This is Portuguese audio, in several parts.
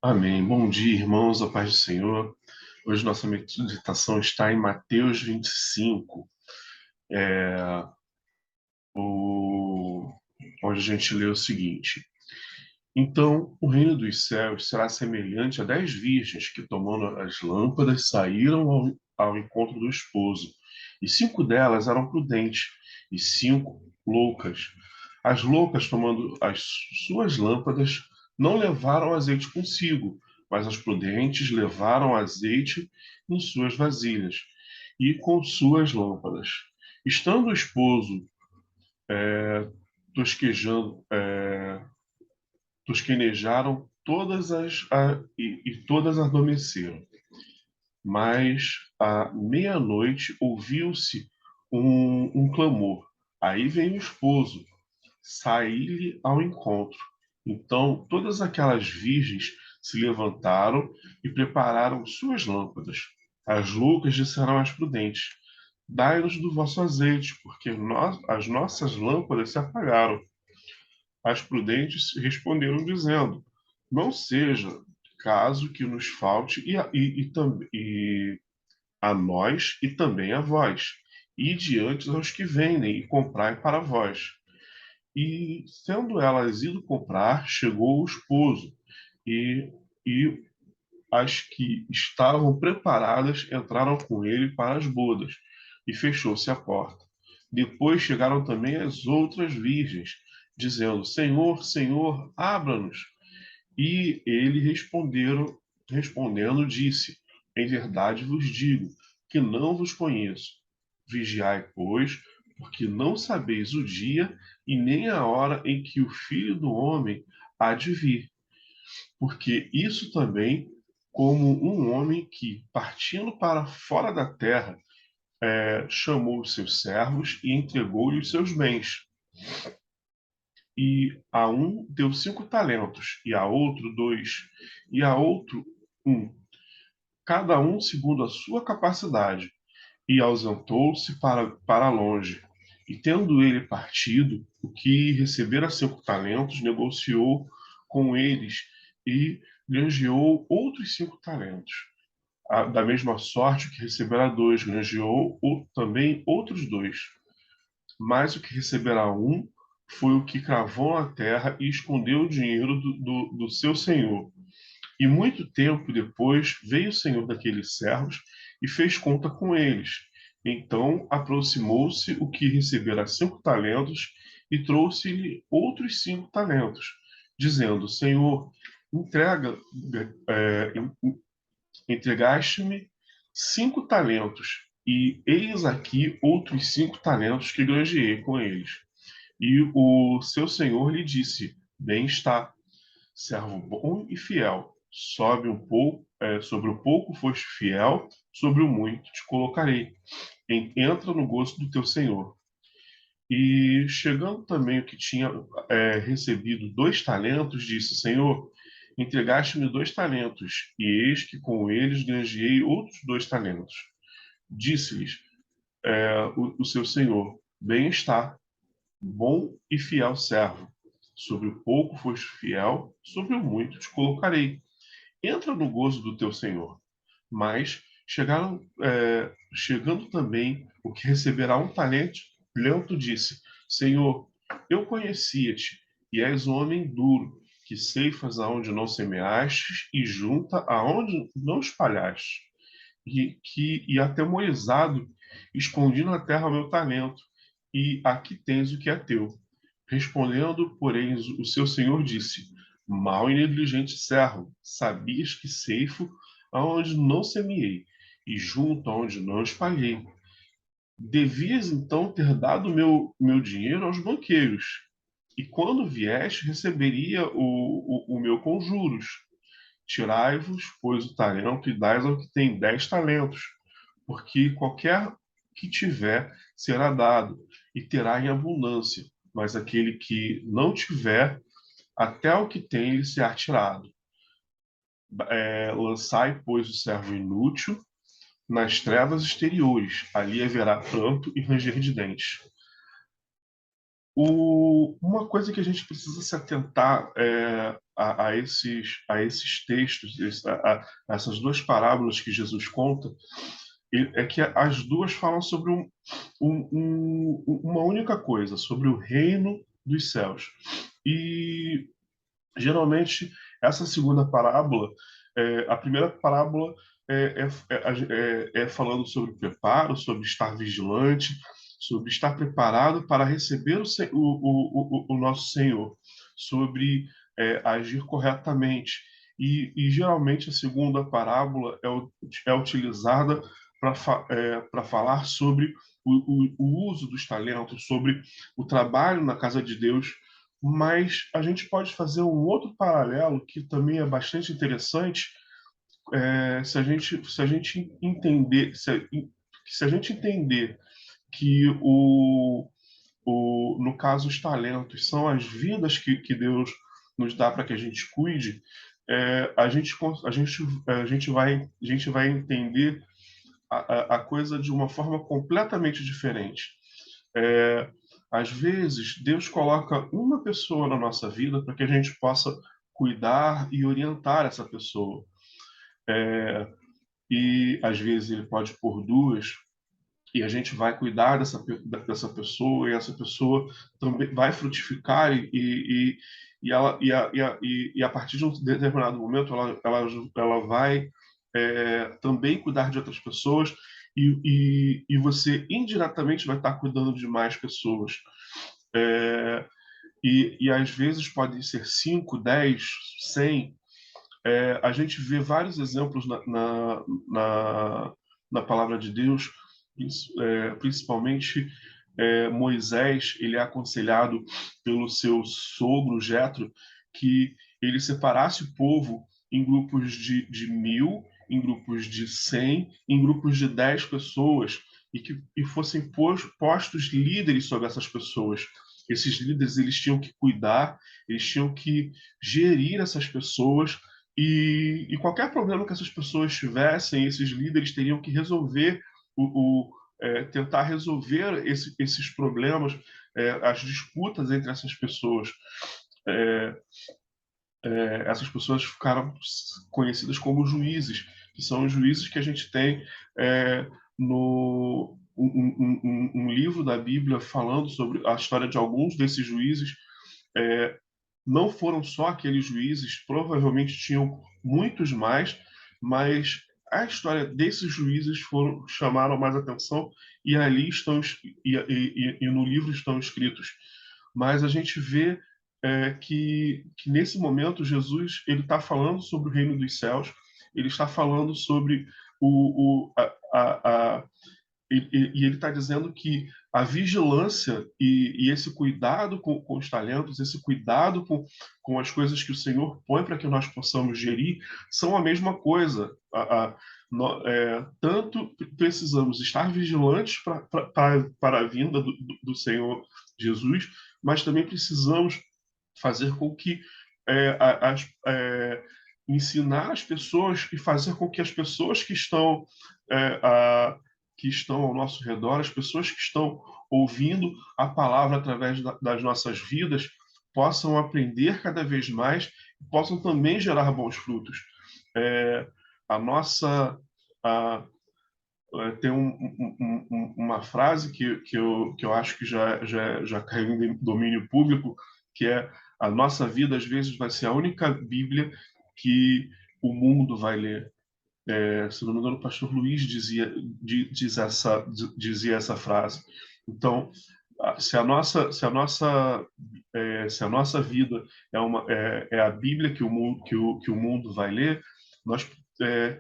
Amém. Bom dia, irmãos, a paz do Senhor. Hoje nossa meditação está em Mateus 25, o... onde a gente lê o seguinte: Então o reino dos céus será semelhante a 10 virgens que, tomando as lâmpadas, saíram ao encontro do esposo. E 5 delas eram prudentes, e 5 loucas. As loucas, tomando as suas lâmpadas, não levaram azeite consigo, mas as prudentes levaram azeite em suas vasilhas e com suas lâmpadas. Estando o esposo tosquejando, tosquenejaram e todas adormeceram. Mas à meia-noite ouviu-se um clamor. Aí vem o esposo, saí-lhe ao encontro. Então todas aquelas virgens se levantaram e prepararam suas lâmpadas. As loucas disseram às prudentes: Dai-nos do vosso azeite, porque as nossas lâmpadas se apagaram. As prudentes responderam dizendo: Não seja caso que nos falte e a nós e também a vós, e diante aos que vendem e comprai para vós. E tendo elas ido comprar, chegou o esposo, e, e as que estavam preparadas entraram com ele para as bodas, e fechou-se a porta. Depois chegaram também as outras virgens, dizendo: Senhor, Senhor, abra-nos. E ele respondendo, disse: Em verdade vos digo que não vos conheço. Vigiai, pois, porque não sabeis o dia e nem a hora em que o Filho do Homem há de vir. Porque isso também, como um homem que, partindo para fora da terra, chamou os seus servos e entregou-lhe os seus bens. E a um deu 5 talentos, e a outro 2, e a outro 1, cada um segundo a sua capacidade. E ausentou-se para longe. E tendo ele partido, o que recebera 5 talentos, negociou com eles e granjeou outros 5 talentos. Da mesma sorte, o que recebera 2, granjeou também outros 2. Mas o que receberá um foi o que cravou na terra e escondeu o dinheiro do seu senhor. E muito tempo depois veio o senhor daqueles servos e fez conta com eles. Então aproximou-se o que recebera 5 talentos e trouxe-lhe outros 5 talentos, dizendo: Senhor, entrega, é, entregaste-me 5 talentos, e eis aqui outros 5 talentos que granjeei com eles. E o seu senhor lhe disse: Bem está, servo bom e fiel. Sobre o pouco foste fiel, sobre o muito te colocarei. Entra no gosto do teu senhor. E chegando também o que tinha recebido 2 talentos, disse: Senhor, entregaste-me 2 talentos, e eis que com eles granjeei outros 2 talentos. Disse-lhes o seu senhor: Bem está, bom e fiel servo. Sobre o pouco foste fiel, sobre o muito te colocarei. Entra no gozo do teu senhor. Mas chegando também o que receberá 1 talento, disse: Senhor, eu conhecia-te, e és um homem duro, que ceifas aonde não semeaste e junta aonde não espalhaste. E atemorizado, escondi na terra o meu talento, e aqui tens o que é teu. Respondendo, porém, o seu senhor disse: Mal e negligente servo, sabias que ceifo aonde não semeei, e junto aonde não espalhei. Devias então ter dado meu dinheiro aos banqueiros, e quando vieste, receberia o meu com juros. Tirai-vos, pois, o talento e dais ao que tem 10 talentos, porque qualquer que tiver será dado, e terá em abundância, mas aquele que não tiver, até o que tem lhe será tirado. Lançai, pois, o servo inútil nas trevas exteriores, ali haverá pranto e ranger de dentes. Uma coisa que a gente precisa se atentar a esses textos, a essas duas parábolas que Jesus conta, é que as duas falam sobre uma única coisa, sobre o reino dos céus. E geralmente essa segunda parábola, a primeira parábola é falando sobre o preparo, sobre estar vigilante, sobre estar preparado para receber o nosso Senhor, sobre agir corretamente. E geralmente a segunda parábola é utilizada para falar sobre o uso dos talentos, sobre o trabalho na casa de Deus, mas a gente pode fazer um outro paralelo que também é bastante interessante, se a gente entender, se a gente entender que no caso os talentos são as vidas que Deus nos dá para que a gente cuide, a gente vai entender a coisa de uma forma completamente diferente. É, Às vezes, Deus coloca uma pessoa na nossa vida para que a gente possa cuidar e orientar essa pessoa. E às vezes ele pode pôr duas, e a gente vai cuidar dessa pessoa, e essa pessoa também vai frutificar, e a partir de um determinado momento ela vai também cuidar de outras pessoas, e você indiretamente vai estar cuidando de mais pessoas. É, e às vezes podem ser 5, 10, 100. A gente vê vários exemplos na palavra de Deus, principalmente Moisés. Ele é aconselhado pelo seu sogro Jetro que ele separasse o povo em grupos de 1.000, em grupos de 100, em grupos de 10 pessoas, e fossem postos líderes sobre essas pessoas. Esses líderes eles tinham que cuidar, eles tinham que gerir essas pessoas, e qualquer problema que essas pessoas tivessem, esses líderes teriam que resolver, tentar resolver esses problemas, as disputas entre essas pessoas. É, Essas pessoas ficaram conhecidas como juízes, que são os juízes que a gente tem no um livro da Bíblia falando sobre a história de alguns desses juízes. É, não foram só aqueles juízes, provavelmente tinham muitos mais, mas a história desses juízes chamaram mais atenção, e ali estão e no livro estão escritos. Mas a gente vê que nesse momento Jesus ele está falando sobre o reino dos céus, ele está falando sobre o, a, e ele está dizendo que a vigilância e esse cuidado com os talentos, esse cuidado com as coisas que o Senhor põe para que nós possamos gerir, são a mesma coisa. Tanto precisamos estar vigilantes para a vinda do Senhor Jesus, mas também precisamos fazer com que é, as, é, ensinar as pessoas e fazer com que as pessoas é, a, que estão ao nosso redor, as pessoas que estão ouvindo a palavra através das nossas vidas, possam aprender cada vez mais e possam também gerar bons frutos. É, a nossa. A, Tem uma frase que eu acho que já caiu em domínio público, que é: a nossa vida, às vezes, vai ser a única Bíblia que o mundo vai ler. Se não me engano, o pastor Luiz dizia essa frase. Então, se a nossa vida é a Bíblia que o mundo vai ler, nós,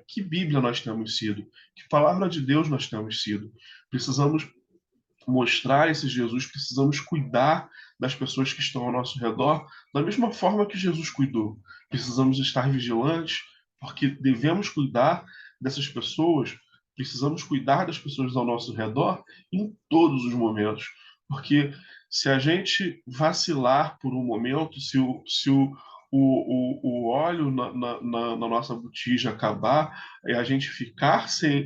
que Bíblia nós temos sido? Que palavra de Deus nós temos sido? Precisamos mostrar esse Jesus, precisamos cuidar das pessoas que estão ao nosso redor da mesma forma que Jesus cuidou. Precisamos estar vigilantes, porque devemos cuidar dessas pessoas, precisamos cuidar das pessoas ao nosso redor em todos os momentos. Porque se a gente vacilar por um momento, se o óleo na nossa botija acabar e a gente ficar sem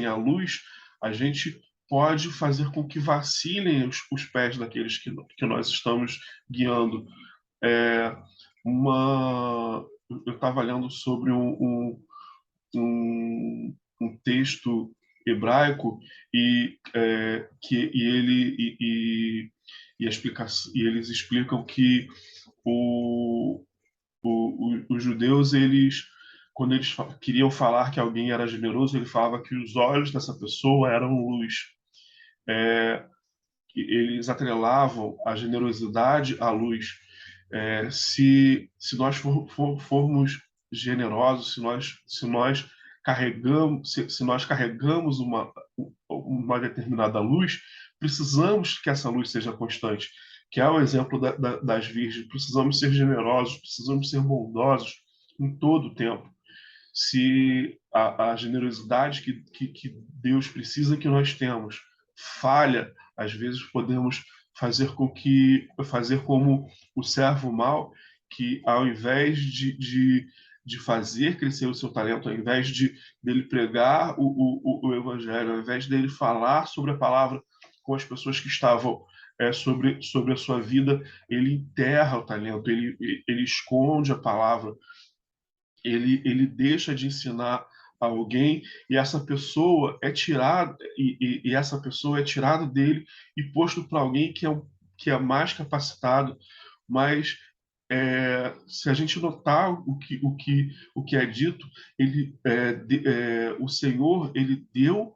a luz, a gente pode fazer com que vacilem os pés daqueles que nós estamos guiando. É, eu estava lendo sobre um texto hebraico e a explicação, e eles explicam que o, os judeus, eles, quando eles queriam falar que alguém era generoso, ele falava que os olhos dessa pessoa eram luz. Eles atrelavam a generosidade à luz. Se nós formos generosos, se nós se nós carregamos uma determinada luz, precisamos que essa luz seja constante, que é o exemplo das virgens. Precisamos ser generosos, precisamos ser bondosos em todo o tempo. Se a generosidade que Deus precisa que nós temos falha, às vezes podemos fazer como o servo mau, que ao invés de fazer crescer o seu talento, ao invés dele pregar o evangelho, ao invés dele falar sobre a palavra com as pessoas que estavam sobre a sua vida, ele enterra o talento, ele esconde a palavra, ele deixa de ensinar a alguém e essa pessoa é tirada e essa pessoa é tirada dele e posto para alguém que é mais capacitado, mas se a gente notar o que é dito, o Senhor ele deu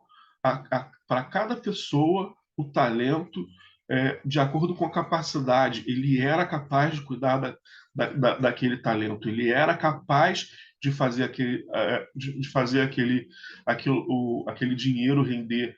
para cada pessoa o talento de acordo com a capacidade. Ele era capaz de cuidar daquele talento. Ele era capaz de fazer aquele dinheiro render.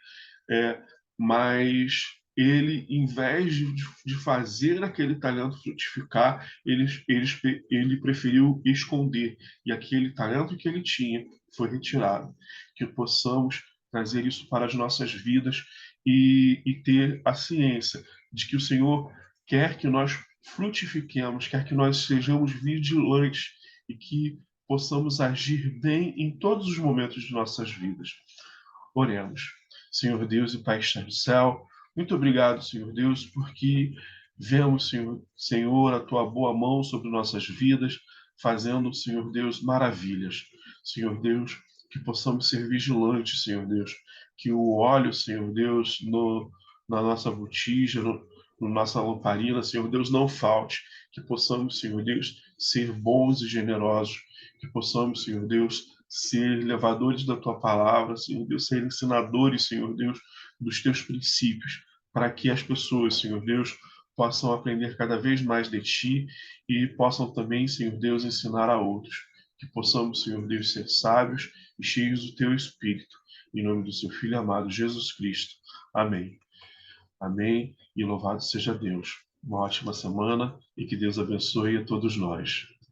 É, mas ele, em vez de fazer aquele talento frutificar, ele preferiu esconder. E aquele talento que ele tinha foi retirado. Que possamos trazer isso para as nossas vidas e ter a ciência de que o Senhor quer que nós frutifiquemos, quer que nós sejamos vigilantes e que possamos agir bem em todos os momentos de nossas vidas. Oremos. Senhor Deus e Pai que está no céu, muito obrigado, Senhor Deus, porque vemos, Senhor, a tua boa mão sobre nossas vidas, fazendo, Senhor Deus, maravilhas. Senhor Deus, que possamos ser vigilantes, Senhor Deus, que o óleo, Senhor Deus, na nossa botija, no nossa lamparina, Senhor Deus, não falte, que possamos, Senhor Deus, ser bons e generosos, que possamos, Senhor Deus, ser levadores da tua palavra, Senhor Deus, ser ensinadores, Senhor Deus, dos teus princípios, para que as pessoas, Senhor Deus, possam aprender cada vez mais de ti e possam também, Senhor Deus, ensinar a outros. Que possamos, Senhor Deus, ser sábios e cheios do teu Espírito. Em nome do seu Filho amado, Jesus Cristo. Amém. Amém. E louvado seja Deus. Uma ótima semana e que Deus abençoe a todos nós.